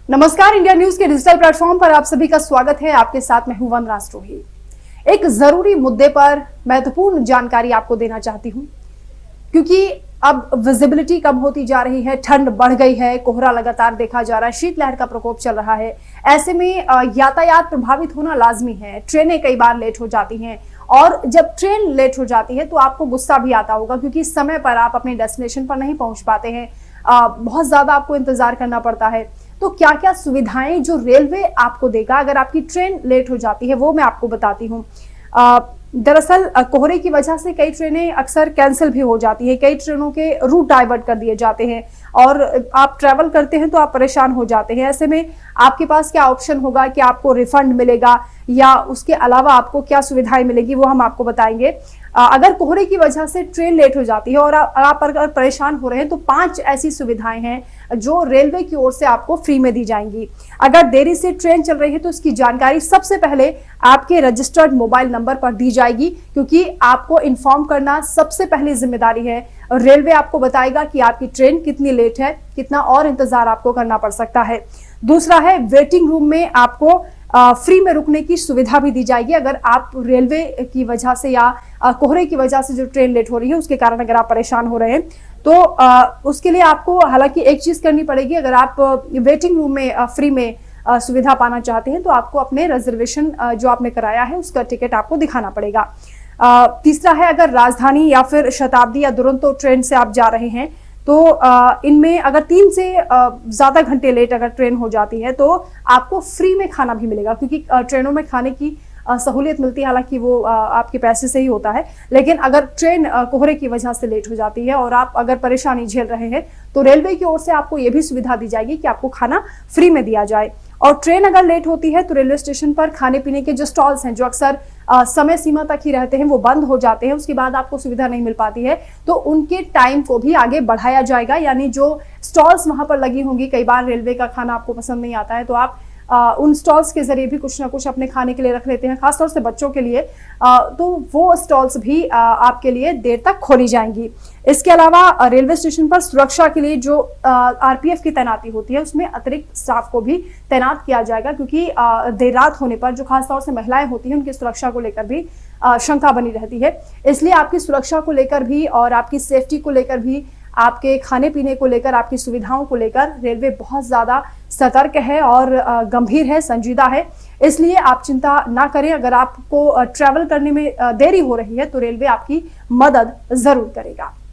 नमस्कार, India news के digital platform पर आप सभी का स्वागत है। आपके साथ मैं हूं वंदना राष्ट्रोही। एक जरूरी मुद्दे पर महत्वपूर्ण जानकारी आपको देना चाहती हूं, क्योंकि अब विजिबिलिटी कम होती जा रही है, ठंड बढ़ गई है, कोहरा लगातार देखा जा रहा है, शीतलहर का प्रकोप चल रहा है। ऐसे में यातायात प्रभावित होना लाजमी है। ट्रेनें कई बार लेट हो जाती हैं और जब ट्रेन लेट हो जाती है तो आपको गुस्सा भी आता होगा, क्योंकि समय पर आप अपने डेस्टिनेशन पर नहीं पहुंच पाते हैं। बहुत ज्यादा आपको इंतजार करना पड़ता है। तो क्या क्या सुविधाएं जो रेलवे आपको देगा अगर आपकी ट्रेन लेट हो जाती है, वो मैं आपको बताती हूँ। दरअसल कोहरे की वजह से कई ट्रेनें अक्सर कैंसिल भी हो जाती है, कई ट्रेनों के रूट डाइवर्ट कर दिए जाते हैं और आप ट्रैवल करते हैं तो आप परेशान हो जाते हैं। ऐसे में आपके पास क्या ऑप्शन होगा कि आपको रिफंड मिलेगा या उसके अलावा आपको क्या सुविधाएं मिलेगी, वो हम आपको बताएंगे। अगर कोहरे की वजह से ट्रेन लेट हो जाती है और आप अगर परेशान हो रहे हैं तो 5 ऐसी सुविधाएं हैं जो रेलवे की ओर से आपको फ्री में दी जाएंगी। अगर देरी से ट्रेन चल रही है तो इसकी जानकारी सबसे पहले आपके रजिस्टर्ड मोबाइल नंबर पर दी जाएगी, क्योंकि आपको इन्फॉर्म करना सबसे पहली जिम्मेदारी है। रेलवे आपको बताएगा कि आपकी ट्रेन कितनी लेट है, कितना और इंतजार आपको करना पड़ सकता है। दूसरा है, वेटिंग रूम में आपको फ्री में रुकने की सुविधा भी दी जाएगी। अगर आप रेलवे की वजह से या कोहरे की वजह से जो ट्रेन लेट हो रही है उसके कारण अगर आप परेशान हो रहे हैं तो उसके लिए आपको हालांकि एक चीज करनी पड़ेगी। अगर आप वेटिंग रूम में फ्री में सुविधा पाना चाहते हैं तो आपको अपने रिजर्वेशन जो आपने कराया है उसका टिकट आपको दिखाना पड़ेगा। तीसरा है, अगर राजधानी या फिर शताब्दी या दुरंतो ट्रेन से आप जा रहे हैं तो इनमें अगर 3 से ज्यादा घंटे लेट अगर ट्रेन हो जाती है तो आपको फ्री में खाना भी मिलेगा, क्योंकि ट्रेनों में खाने की सहूलियत मिलती है। हालांकि वो आपके पैसे से ही होता है, लेकिन अगर ट्रेन कोहरे की वजह से लेट हो जाती है और आप अगर परेशानी झेल रहे हैं तो रेलवे की ओर से आपको ये भी सुविधा दी जाएगी कि आपको खाना फ्री में दिया जाए। और ट्रेन अगर लेट होती है तो रेलवे स्टेशन पर खाने पीने के जो स्टॉल्स हैं, जो अक्सर समय सीमा तक ही रहते हैं, वो बंद हो जाते हैं, उसके बाद आपको सुविधा नहीं मिल पाती है, तो उनके टाइम को भी आगे बढ़ाया जाएगा। यानी जो स्टॉल्स वहां पर लगी होंगी, कई बार रेलवे का खाना आपको पसंद नहीं आता है तो आप उन स्टॉल्स के जरिए भी कुछ ना कुछ अपने खाने के लिए रख लेते हैं, खासतौर से बच्चों के लिए, तो वो स्टॉल्स भी आपके लिए देर तक खोली जाएंगी। इसके अलावा रेलवे स्टेशन पर सुरक्षा के लिए जो आरपीएफ की तैनाती होती है उसमें अतिरिक्त स्टाफ को भी तैनात किया जाएगा, क्योंकि देर रात होने पर जो खासतौर से महिलाएं होती हैं उनकी सुरक्षा को लेकर भी शंका बनी रहती है। इसलिए आपकी सुरक्षा को लेकर भी और आपकी सेफ्टी को लेकर भी, आपके खाने पीने को लेकर, आपकी सुविधाओं को लेकर रेलवे बहुत ज्यादा सतर्क है और गंभीर है, संजीदा है। इसलिए आप चिंता ना करें। अगर आपको ट्रैवल करने में देरी हो रही है तो रेलवे आपकी मदद जरूर करेगा।